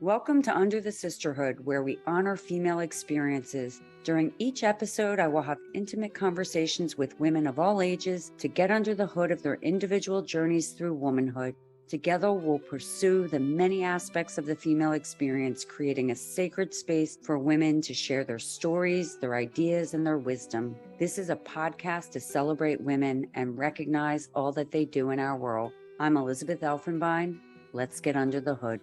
Welcome to Under the Sisterhood, where we honor female experiences. During each episode, I will have intimate conversations with women of all ages to get under the hood of their individual journeys through womanhood. Together, we'll pursue the many aspects of the female experience, creating a sacred space for women to share their stories, their ideas, and their wisdom. This is a podcast to celebrate women and recognize all that they do in our world. I'm Elizabeth Elfenbein. Let's get under the hood.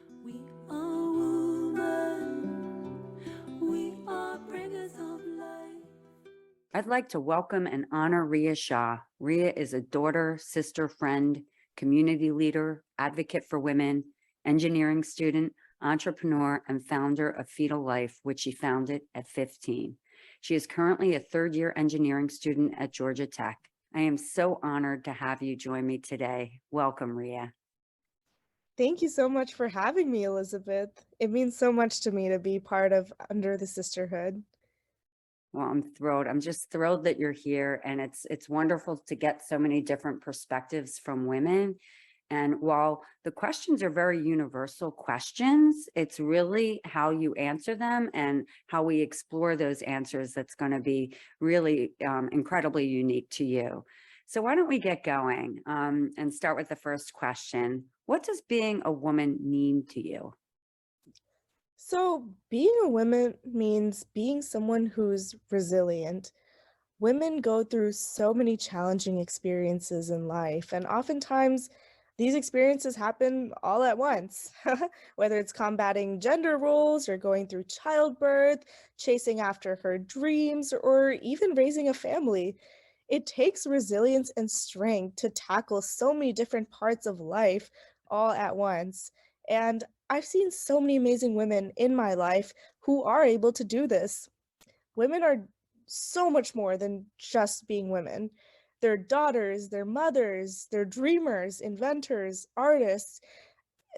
I'd like to welcome and honor Riya Shah. Riya is a daughter, sister, friend, community leader, advocate for women, engineering student, entrepreneur, and founder of Fetal Life, which she founded at 15. She is currently a third-year engineering student at Georgia Tech. I am so honored to have you join me today. Welcome, Riya. Thank you so much for having me, Elizabeth. It means so much to me to be part of Under the Sisterhood. Well, I'm thrilled. I'm just thrilled that you're here, and it's wonderful to get so many different perspectives from women. And while the questions are very universal questions, it's really how you answer them and how we explore those answers that's going to be really incredibly unique to you. So why don't we get going and start with the first question? What does being a woman mean to you? So, being a woman means being someone who's resilient. Women go through so many challenging experiences in life, and oftentimes these experiences happen all at once, whether it's combating gender roles or going through childbirth, chasing after her dreams, or even raising a family. It takes resilience and strength to tackle so many different parts of life all at once. And I've seen so many amazing women in my life who are able to do this. Women are so much more than just being women. They're daughters, they're mothers, they're dreamers, inventors, artists.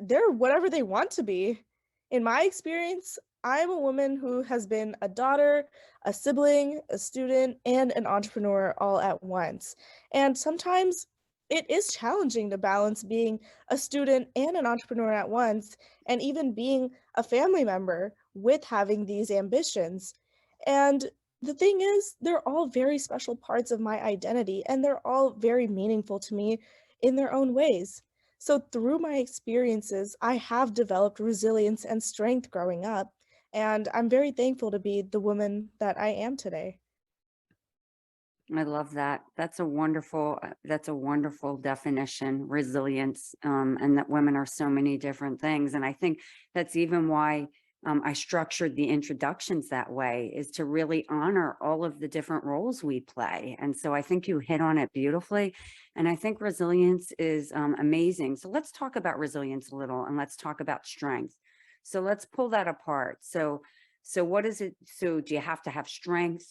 They're whatever they want to be. In my experience, I'm a woman who has been a daughter, a sibling, a student, and an entrepreneur all at once. And sometimes it is challenging to balance being a student and an entrepreneur at once, and even being a family member with having these ambitions. And the thing is, they're all very special parts of my identity, and they're all very meaningful to me in their own ways. So, through my experiences, I have developed resilience and strength growing up, and I'm very thankful to be the woman that I am today. I love that. That's a wonderful definition, resilience, and that women are so many different things. And I think that's even why I structured the introductions that way, is to really honor all of the different roles we play. And so I think you hit on it beautifully. And I think resilience is amazing. So let's talk about resilience a little, and let's talk about strength. So let's pull that apart. So what is it? So do you have to have strength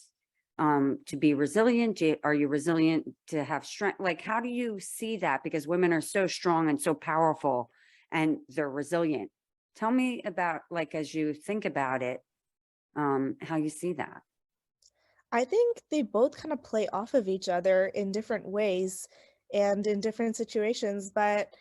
to be resilient? Are you resilient to have strength? Like, how do you see that? Because women are so strong and so powerful and they're resilient. Tell me about, like, as you think about it, how you see that. I think they both kind of play off of each other in different ways and in different situations, but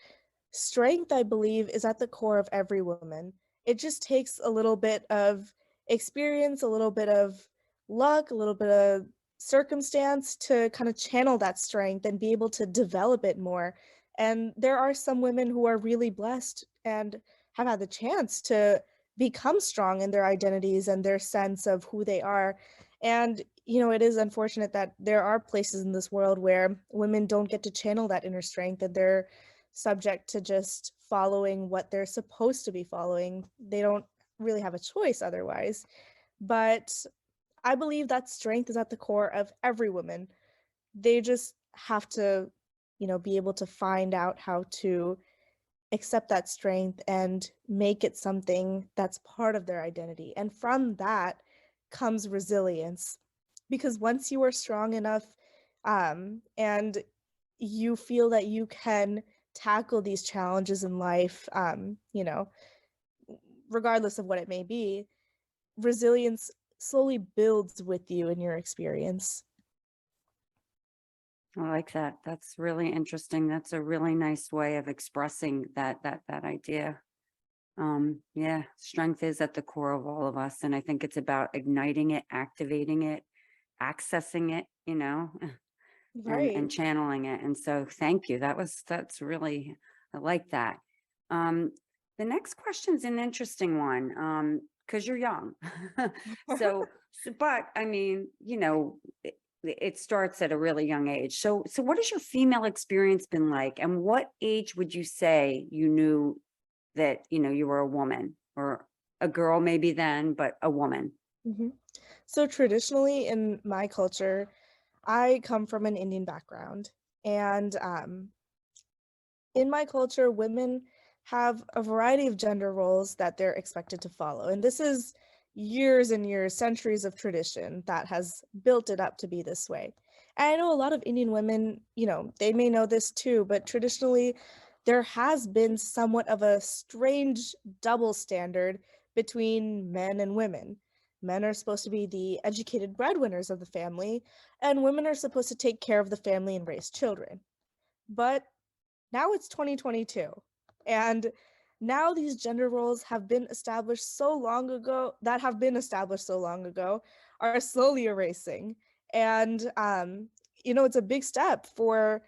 strength, I believe, is at the core of every woman. It just takes a little bit of experience, a little bit of luck, a little bit of circumstance to kind of channel that strength and be able to develop it more. And there are some women who are really blessed and have had the chance to become strong in their identities and their sense of who they are. And it is unfortunate that there are places in this world where women don't get to channel that inner strength, and they're subject to just following what they're supposed to be following. They don't really have a choice otherwise. But I believe that strength is at the core of every woman. They just have to, be able to find out how to accept that strength and make it something that's part of their identity. And from that comes resilience. Because once you are strong enough, and you feel that you can tackle these challenges in life, regardless of what it may be, resilience slowly builds with you in your experience. I like that. That's really interesting. That's a really nice way of expressing that idea. Yeah, strength is at the core of all of us. And I think it's about igniting it, activating it, accessing it, and Right. channeling it. And so thank you. That's really, I like that. Um, the next question's an interesting one. Because you're young. But I mean, it starts at a really young age. So what has your female experience been like? And what age would you say you knew that, you were a woman or a girl maybe then, but a woman? Mhm. So traditionally in my culture, I come from an Indian background, and in my culture, women have a variety of gender roles that they're expected to follow. And this is years and years, centuries of tradition that has built it up to be this way. And I know a lot of Indian women, they may know this too, but traditionally, there has been somewhat of a strange double standard between men and women. Men are supposed to be the educated breadwinners of the family, and women are supposed to take care of the family and raise children. But now it's 2022, and now these gender roles have been established so long ago are slowly erasing. And it's a big step for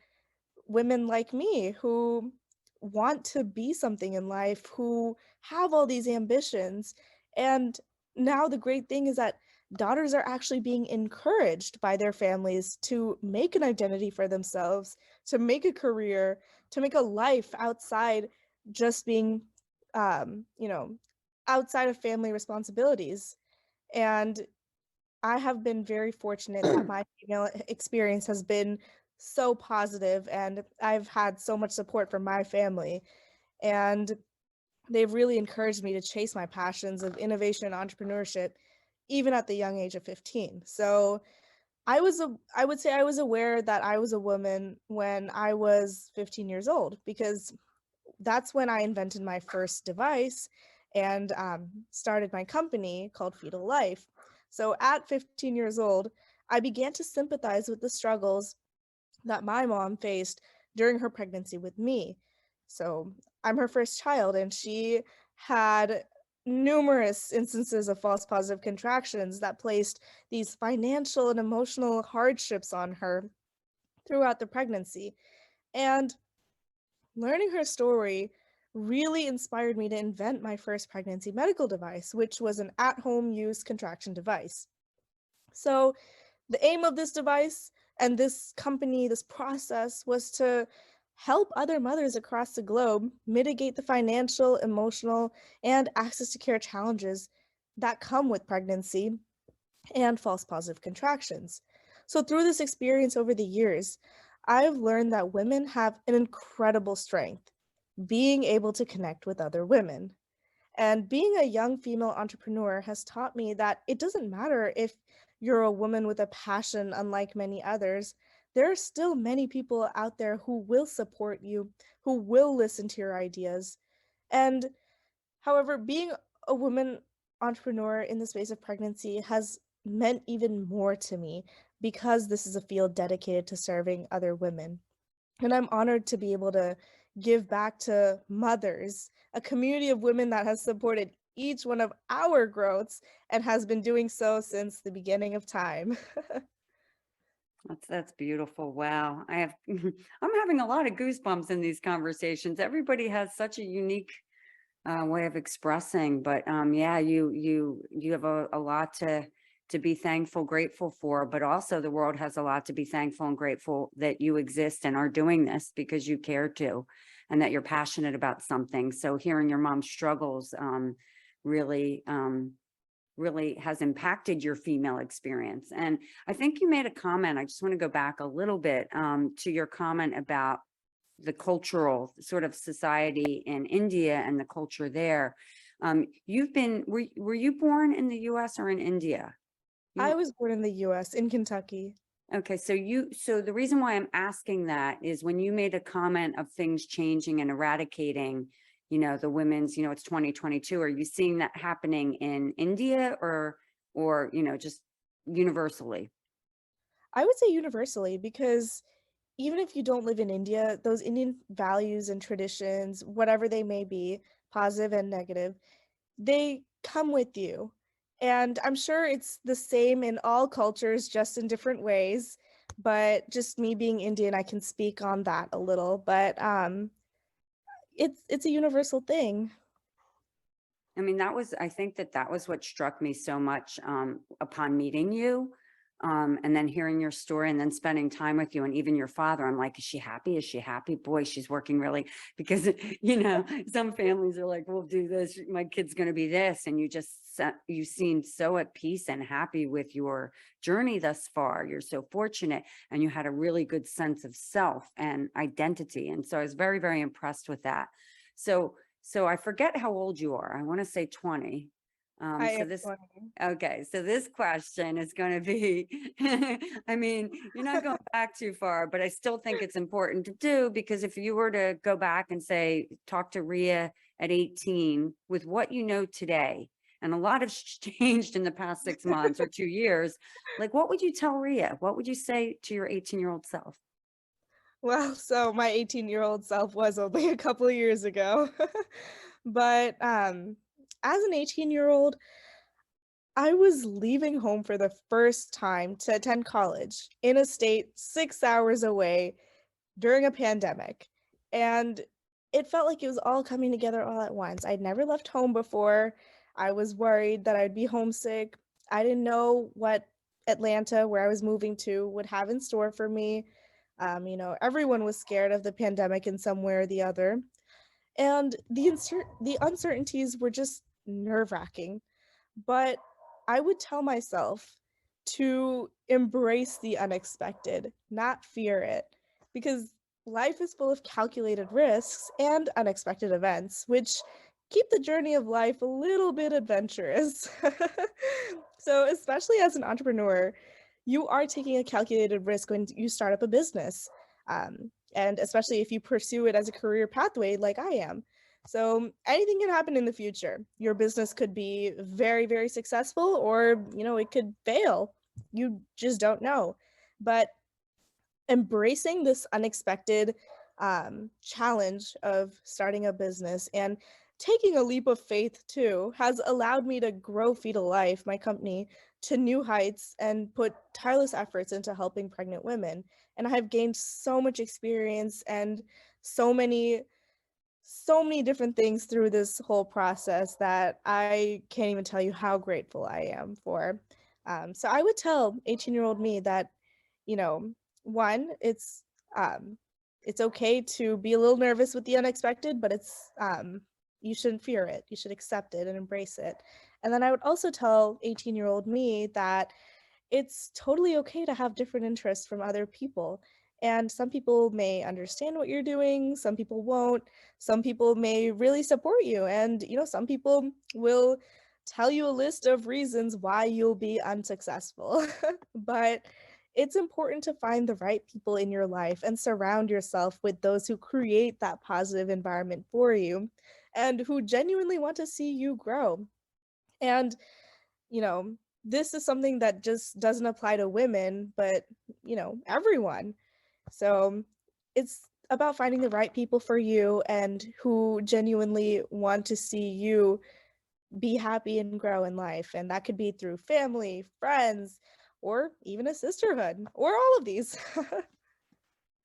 women like me who want to be something in life, who have all these ambitions. And now the great thing is that daughters are actually being encouraged by their families to make an identity for themselves, to make a career, to make a life outside just being, um, you know, outside of family responsibilities. And I have been very fortunate that my female experience has been so positive, and I've had so much support from my family. And they've really encouraged me to chase my passions of innovation and entrepreneurship, even at the young age of 15. So I would say I was aware that I was a woman when I was 15 years old, because that's when I invented my first device and started my company called Fetal Life. So at 15 years old, I began to sympathize with the struggles that my mom faced during her pregnancy with me. So I'm her first child, and she had numerous instances of false positive contractions that placed these financial and emotional hardships on her throughout the pregnancy. And learning her story really inspired me to invent my first pregnancy medical device, which was an at home use contraction device. So, the aim of this device and this company, this process, was to help other mothers across the globe mitigate the financial, emotional, and access to care challenges that come with pregnancy and false positive contractions. So, through this experience over the years, I've learned that women have an incredible strength being able to connect with other women. And being a young female entrepreneur has taught me that it doesn't matter if you're a woman with a passion, unlike many others, there are still many people out there who will support you, who will listen to your ideas. And however, being a woman entrepreneur in the space of pregnancy has meant even more to me because this is a field dedicated to serving other women. And I'm honored to be able to give back to mothers, a community of women that has supported each one of our growths and has been doing so since the beginning of time. That's beautiful. Wow. I'm having a lot of goosebumps in these conversations. Everybody has such a unique way of expressing, but yeah, you have a lot to be thankful, grateful for, but also the world has a lot to be thankful and grateful that you exist and are doing this because you care to, and that you're passionate about something. So hearing your mom's struggles really really has impacted your female experience. And I think you made a comment. I just want to go back a little bit to your comment about the cultural sort of society in India and the culture there. Were you born in the US or in India? I You was born in the US, in Kentucky. okay, so the reason why I'm asking that is when you made a comment of things changing and eradicating, the women's, it's 2022. Are you seeing that happening in India or just universally? I would say universally, because even if you don't live in India, those Indian values and traditions, whatever they may be, positive and negative, they come with you. And I'm sure it's the same in all cultures, just in different ways. But just me being Indian, I can speak on that a little. But it's a universal thing. I mean, I think that that was what struck me so much upon meeting you, and then hearing your story and then spending time with you and even your father. I'm like, is she happy? Is she happy? Boy, she's working really because, some families are like, we'll do this. My kid's going to be this. And you seemed so at peace and happy with your journey thus far. You're so fortunate and you had a really good sense of self and identity. And so I was very, very impressed with that. So I forget how old you are. I want to say 20. I So am this, 20. okay. So this question is going to be, I mean, you're not going back too far, but I still think it's important to do because if you were to go back and say, talk to Ria at 18 with what you know today, and a lot has changed in the past 6 months or 2 years, like what would you tell Ria? What would you say to your 18-year-old self? Well, so my 18-year-old self was only a couple of years ago. But as an 18-year-old, I was leaving home for the first time to attend college in a state 6 hours away during a pandemic. And it felt like it was all coming together all at once. I'd never left home before. I was worried that I'd be homesick. I didn't know what Atlanta, where I was moving to, would have in store for me. Everyone was scared of the pandemic in some way or the other. And the uncertainties were just nerve-wracking. But I would tell myself to embrace the unexpected, not fear it, because life is full of calculated risks and unexpected events, which keep the journey of life a little bit adventurous. So, especially as an entrepreneur, you are taking a calculated risk when you start up a business. And especially if you pursue it as a career pathway like I am. So anything can happen in the future. Your business could be very, very successful, or, it could fail. You just don't know. But embracing this unexpected challenge of starting a business and taking a leap of faith too has allowed me to grow Fetal Life, my company, to new heights and put tireless efforts into helping pregnant women. And I have gained so much experience and so many different things through this whole process that I can't even tell you how grateful I am for. So I would tell 18-year-old me that, you know, one, it's okay to be a little nervous with the unexpected, but you shouldn't fear it. You should accept it and embrace it. And then I would also tell 18-year-old me that it's totally okay to have different interests from other people. And some people may understand what you're doing, some people won't. Some people may really support you, and some people will tell you a list of reasons why you'll be unsuccessful. But it's important to find the right people in your life and surround yourself with those who create that positive environment for you and who genuinely want to see you grow. And you know, this is something that just doesn't apply to women, but, everyone. So it's about finding the right people for you and who genuinely want to see you be happy and grow in life. And that could be through family, friends, or even a sisterhood, or all of these.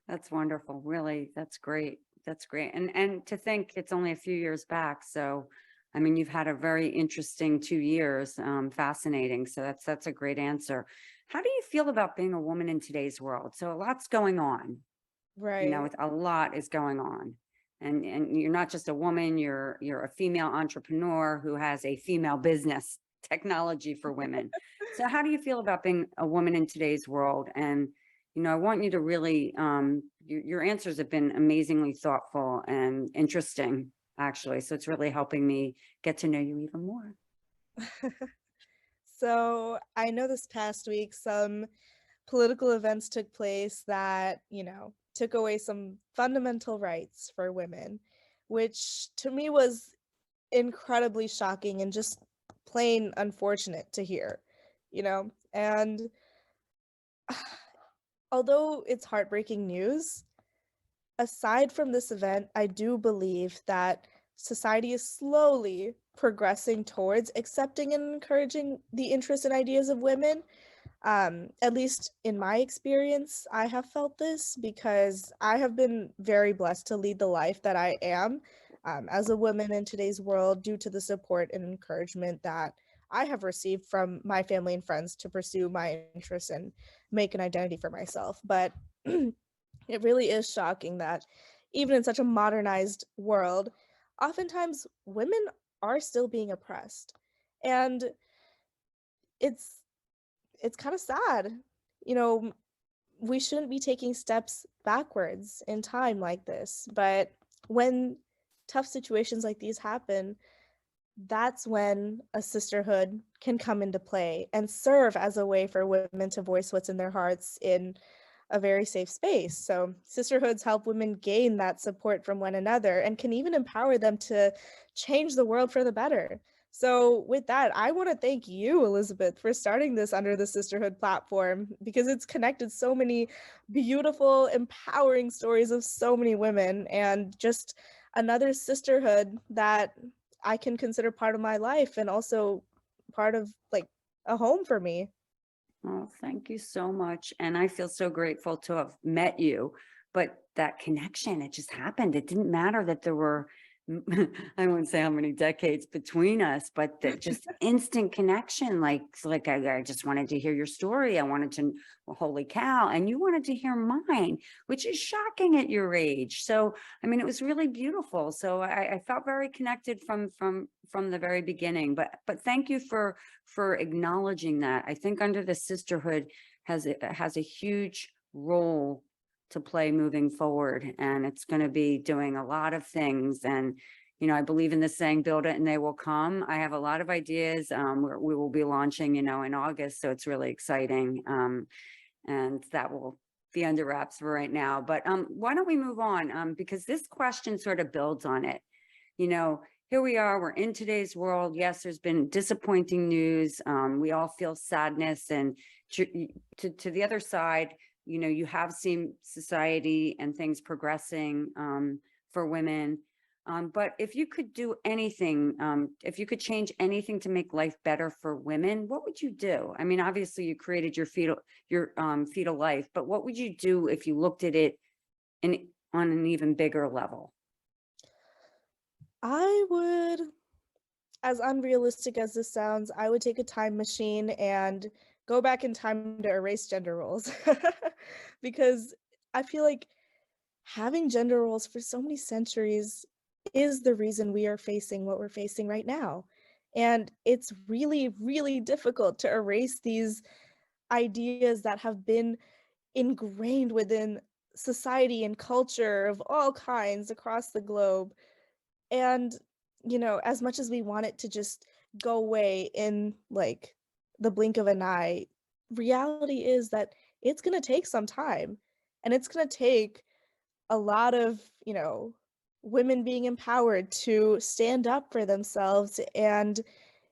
That's wonderful. Really, that's great. That's great. And to think it's only a few years back. So, I mean, you've had a very interesting 2 years. Fascinating. So that's a great answer. How do you feel about being a woman in today's world? So a lot's going on. Right. A lot is going on. And you're not just a woman, you're a female entrepreneur who has a female business technology for women. So how do you feel about being a woman in today's world? And I want you to really your answers have been amazingly thoughtful and interesting, actually. So it's really helping me get to know you even more. So I know this past week some political events took place that, took away some fundamental rights for women, which to me was incredibly shocking and just plain unfortunate to hear, And although it's heartbreaking news, aside from this event, I do believe that society is slowly progressing towards accepting and encouraging the interests and ideas of women. At least in my experience, I have felt this because I have been very blessed to lead the life that I am as a woman in today's world due to the support and encouragement that I have received from my family and friends to pursue my interests and make an identity for myself. But it really is shocking that even in such a modernized world, oftentimes women are still being oppressed. And it's it's kind of sad. You know, we shouldn't be taking steps backwards in time like this, but when tough situations like these happen, that's when a sisterhood can come into play and serve as a way for women to voice what's in their hearts in a very safe space. So, sisterhoods help women gain that support from one another and can even empower them to change the world for the better. So, with that, I want to thank you, Elizabeth, for starting this under the sisterhood platform because it's connected so many beautiful, empowering stories of so many women and just another sisterhood that I can consider part of my life and also part of like a home for me. Oh, thank you so much. And I feel so grateful to have met you. But that connection, it just happened. It didn't matter that there were, I won't say how many decades between us, but that just instant connection. Like I just wanted to hear your story. I wanted to, well, holy cow. And you wanted to hear mine, which is shocking at your age. So, I mean, it was really beautiful. So I felt very connected from the very beginning. But thank you for acknowledging that. I think under the sisterhood has a huge role to play moving forward, and it's going to be doing a lot of things. And I believe in the saying, "Build it, and they will come." I have a lot of ideas. We will be launching, in August, so it's really exciting, and that will be under wraps for right now. But why don't we move on? Because this question sort of builds on it. You know, here we are, we're in today's world. Yes, there's been disappointing news. We all feel sadness, and to the other side, you have seen society and things progressing for women. But if you could do anything, if you could change anything to make life better for women, what would you do? I mean, obviously you created your fetal life, but what would you do if you looked at it on an even bigger level? I would, as unrealistic as this sounds, I would take a time machine and go back in time to erase gender roles. Because I feel like having gender roles for so many centuries is the reason we are facing what we're facing right now. And it's really, really difficult to erase these ideas that have been ingrained within society and culture of all kinds across the globe. And, as much as we want it to just go away in like the blink of an eye, reality is that it's going to take some time and it's going to take a lot of, women being empowered to stand up for themselves and,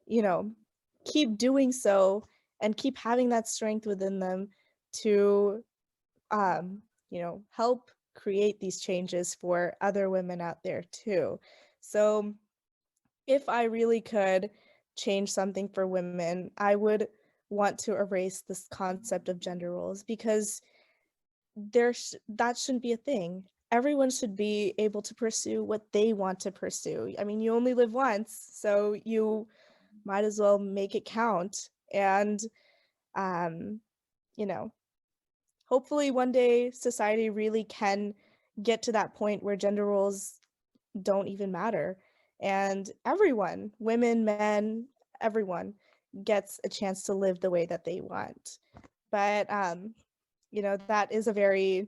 you know, keep doing so and keep having that strength within them to, help create these changes for other women out there too. So if I really could change something for women, I would want to erase this concept of gender roles because that shouldn't be a thing. Everyone should be able to pursue what they want to pursue. I mean, you only live once, so you might as well make it count. And um, you know, hopefully one day society really can get to that point where gender roles don't even matter. And everyone, women, men, everyone gets a chance to live the way that they want. But that is a very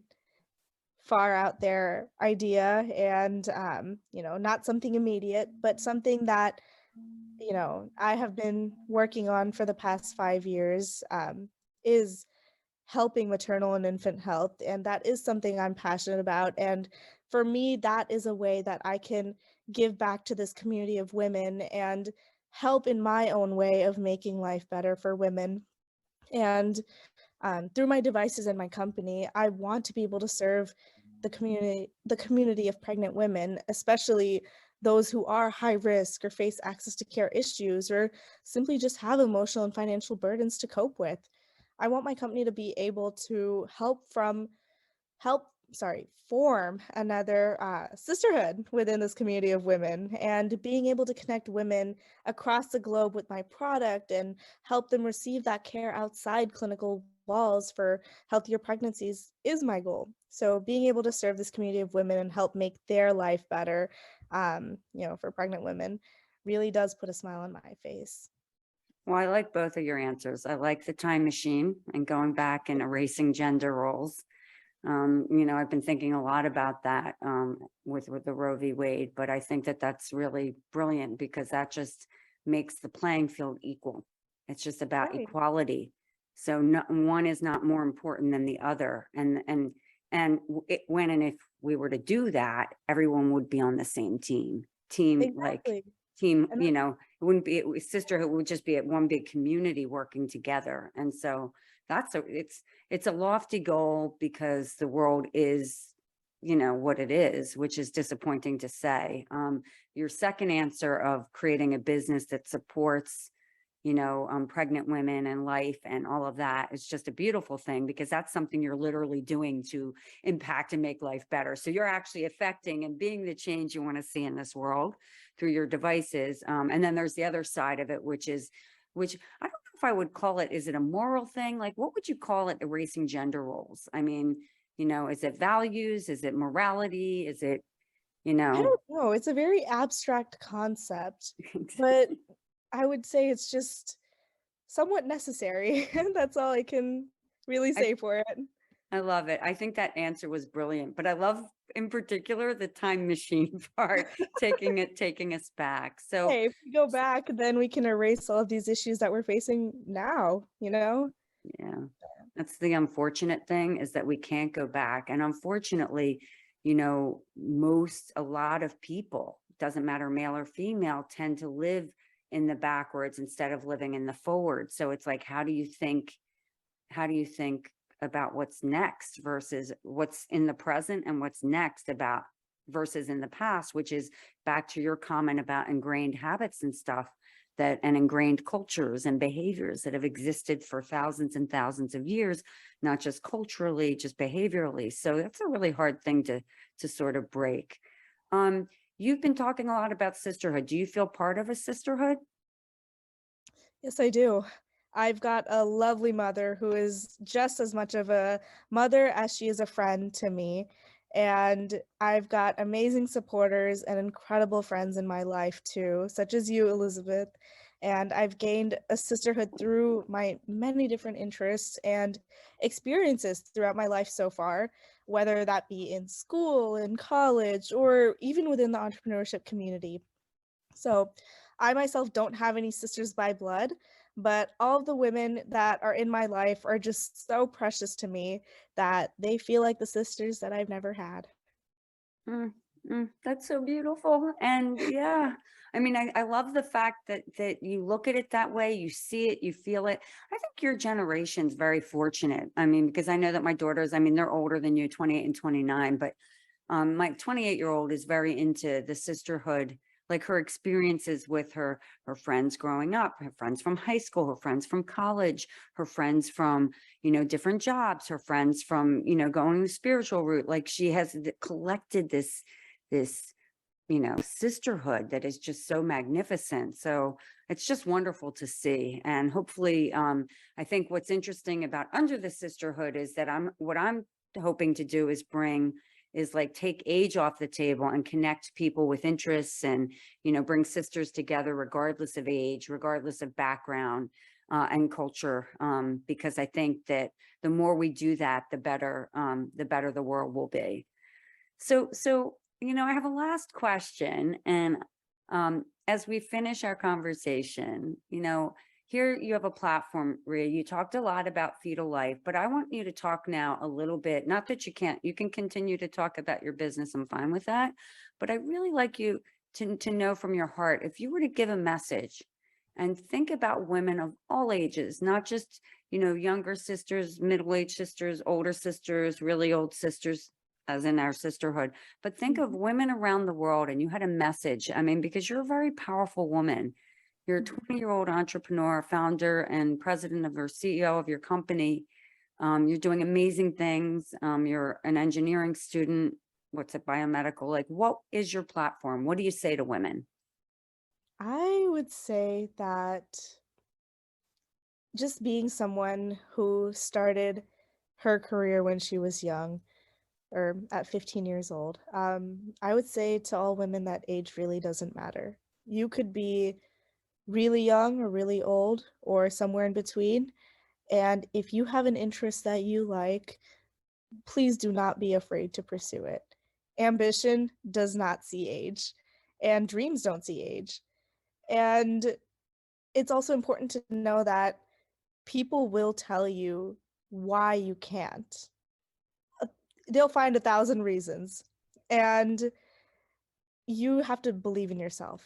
far out there idea and not something immediate, but something that I have been working on for the past 5 years, is helping maternal and infant health, and that is something I'm passionate about. And for me, that is a way that I can give back to this community of women and help in my own way of making life better for women. And through my devices and my company, I want to be able to serve the community of pregnant women, especially those who are high risk or face access to care issues or simply just have emotional and financial burdens to cope with. I want my company to be able to form another sisterhood within this community of women, and being able to connect women across the globe with my product and help them receive that care outside clinical walls for healthier pregnancies is my goal. So being able to serve this community of women and help make their life better, for pregnant women really does put a smile on my face. Well, I like both of your answers. I like the time machine and going back and erasing gender roles. I've been thinking a lot about that with the Roe v. Wade, but I think that that's really brilliant because that just makes the playing field equal. It's just about Right. equality. So no, one is not more important than the other. When and if we were to do that, everyone would be on the same team. Exactly. Team, And that it wouldn't be sisterhood. It would just be at one big community working together. And so it's a lofty goal because the world is, what it is, which is disappointing to say. Your second answer of creating a business that supports, pregnant women and life and all of that is just a beautiful thing because that's something you're literally doing to impact and make life better. So you're actually affecting and being the change you want to see in this world through your devices. And then there's the other side of it, which I don't know if I would call it, is it a moral thing? Like, what would you call it, erasing gender roles? I mean, is it values? Is it morality? Is it, you I know, don't know, it's a very abstract concept, but I would say it's just somewhat necessary. That's all I can really I, say for it. I love it. I think that answer was brilliant, but I love in particular the time machine part, taking us back. So Hey, if we go back, then we can erase all of these issues that we're facing now, you know? yeah, that's the unfortunate thing is that we can't go back. And unfortunately, a lot of people, doesn't matter male or female, tend to live in the backwards instead of living in the forward. So it's like, how do you think about what's next versus what's in the present and what's next about versus in the past, which is back to your comment about ingrained habits and stuff and ingrained cultures and behaviors that have existed for thousands and thousands of years, not just culturally, just behaviorally. So that's a really hard thing to sort of break. You've been talking a lot about sisterhood. Do you feel part of a sisterhood? Yes, I do. I've got a lovely mother who is just as much of a mother as she is a friend to me. And I've got amazing supporters and incredible friends in my life too, such as you, Elizabeth. And I've gained a sisterhood through my many different interests and experiences throughout my life so far, whether that be in school, in college, or even within the entrepreneurship community. So I myself don't have any sisters by blood, but all of the women that are in my life are just so precious to me that they feel like the sisters that I've never had. Mm, that's so beautiful. And yeah, I mean, I love the fact that you look at it that way, you see it, you feel it. I think your generation's very fortunate. I mean, because I know that my daughters, I mean, they're older than you, 28 and 29, but my 28-year-old is very into the sisterhood, like her experiences with her friends growing up, her friends from high school, her friends from college, her friends from, different jobs, her friends from, going the spiritual route. Like she has collected this sisterhood that is just so magnificent. So it's just wonderful to see. And hopefully, I think what's interesting about under the sisterhood is that what I'm hoping to do is like take age off the table and connect people with interests and, bring sisters together regardless of age, regardless of background, and culture. Because I think that the more we do that, the better the world will be. So, I have a last question. And as we finish our conversation, here you have a platform, Rhea. You talked a lot about Fetal Life, but I want you to talk now a little bit, not that you can continue to talk about your business. I'm fine with that. But I really like you to know from your heart, if you were to give a message and think about women of all ages, not just, younger sisters, middle-aged sisters, older sisters, really old sisters, as in our sisterhood, but think of Mhm. women around the world and you had a message. I mean, because you're a very powerful woman. You're a 20-year-old entrepreneur, founder and president of or CEO of your company. You're doing amazing things. You're an engineering student. What's it, biomedical? Like, what is your platform? What do you say to women? I would say that just being someone who started her career when she was young or at 15 years old, I would say to all women that age really doesn't matter. You could be really young or really old or somewhere in between. And if you have an interest that you like, please do not be afraid to pursue it. Ambition does not see age, and dreams don't see age. And it's also important to know that people will tell you why you can't. Uh, They'll find 1,000 reasons, and you have to believe in yourself.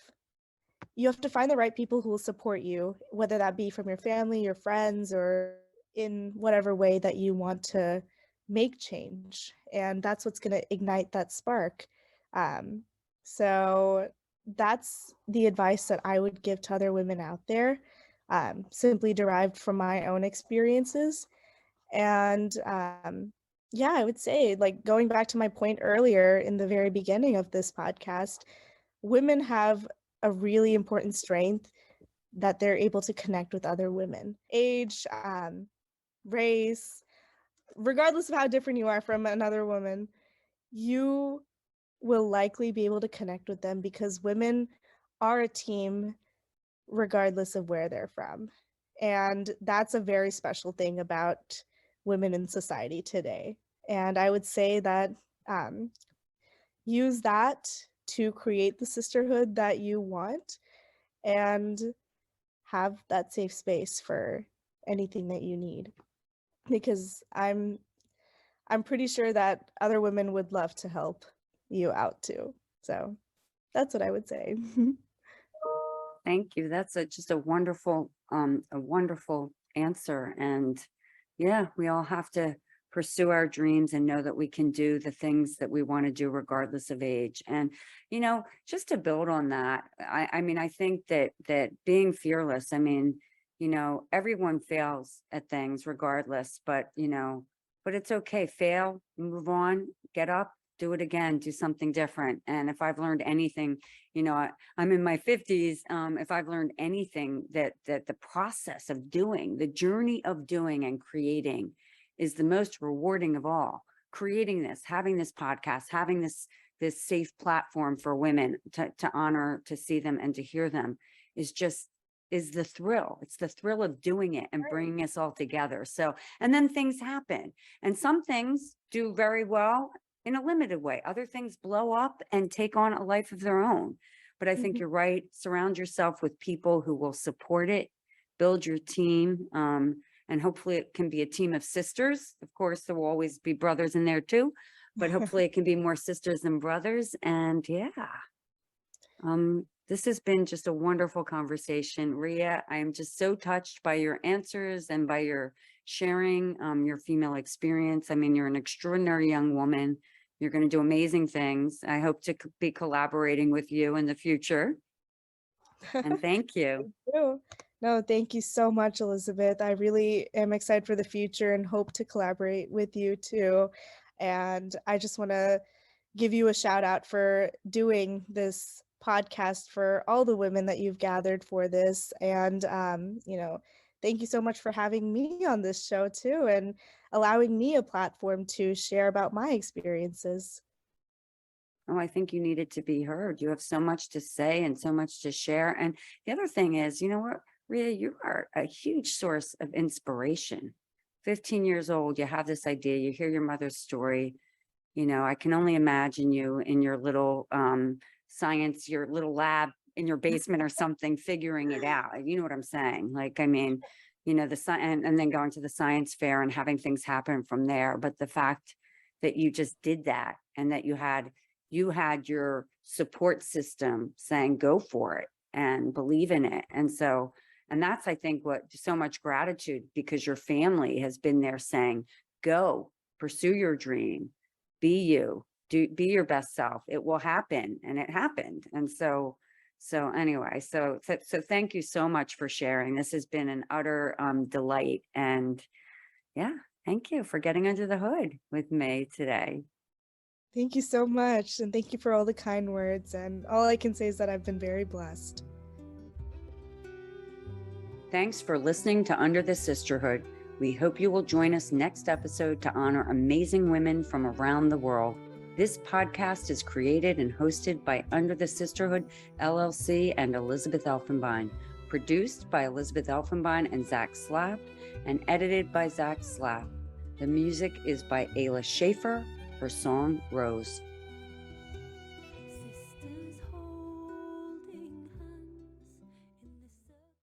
You have to find the right people who will support you, whether that be from your family, your friends, or in whatever way that you want to make change. And that's what's going to ignite that spark. Um, so that's the advice that I would give to other women out there, simply derived from my own experiences. And yeah, I would say, like, going back to my point earlier in the very beginning of this podcast, women have a really important strength that they're able to connect with other women. Age, race, regardless of how different you are from another woman, you will likely be able to connect with them because women are a team regardless of where they're from. And that's a very special thing about women in society today. And I would say that um, use that to create the sisterhood that you want and have that safe space for anything that you need, because I'm pretty sure that other women would love to help you out too. So that's what I would say. Thank you. That's just a wonderful answer. And yeah, we all have to pursue our dreams and know that we can do the things that we want to do regardless of age. And, just to build on that, I mean, I think that being fearless, I mean, everyone fails at things regardless, but it's okay. Fail, move on, get up, do it again, do something different. And if I've learned anything, I'm in my 50s. If I've learned anything, that the process of doing, the journey of doing and creating is the most rewarding of all. Creating this, having this podcast, having this safe platform for women to honor, to see them and to hear them is the thrill. It's the thrill of doing it and bringing us all together. So, and then things happen, and some things do very well in a limited way. Other things blow up and take on a life of their own. But I think Mhm. you're right. Surround yourself with people who will support it, build your team. And hopefully it can be a team of sisters. Of course, there will always be brothers in there too, but hopefully it can be more sisters than brothers. And yeah, this has been just a wonderful conversation. Riya, I am just so touched by your answers and by your sharing your female experience. I mean, you're an extraordinary young woman. You're going to do amazing things. I hope to be collaborating with you in the future. And thank you. Thank you. No, thank you so much, Elizabeth. I really am excited for the future and hope to collaborate with you too. And I just want to give you a shout out for doing this podcast for all the women that you've gathered for this. And, thank you so much for having me on this show too and allowing me a platform to share about my experiences. Oh, I think you needed to be heard. You have so much to say and so much to share. And the other thing is, you know what, Rhea, you are a huge source of inspiration. 15 years old, you have this idea, you hear your mother's story. I can only imagine you in your little science, your little lab in your basement or something, figuring it out. You know what I'm saying? Like, I mean, and then going to the science fair and having things happen from there. But the fact that you just did that and that you had your support system saying, go for it and believe in it. And that's, I think, what so much gratitude, because your family has been there saying, go pursue your dream. be you, be your best self. It will happen. And it happened. And so anyway, so thank you so much for sharing. This has been an utter delight. And yeah, thank you for getting under the hood with me today. Thank you so much. And thank you for all the kind words. And all I can say is that I've been very blessed. Thanks for listening to Under the Sisterhood. We hope you will join us next episode to honor amazing women from around the world. This podcast is created and hosted by Under the Sisterhood, LLC, and Elizabeth Elfenbein, produced by Elizabeth Elfenbein and Zach Slapp, and edited by Zach Slapp. The music is by Ayla Schaefer. Her song, Rose.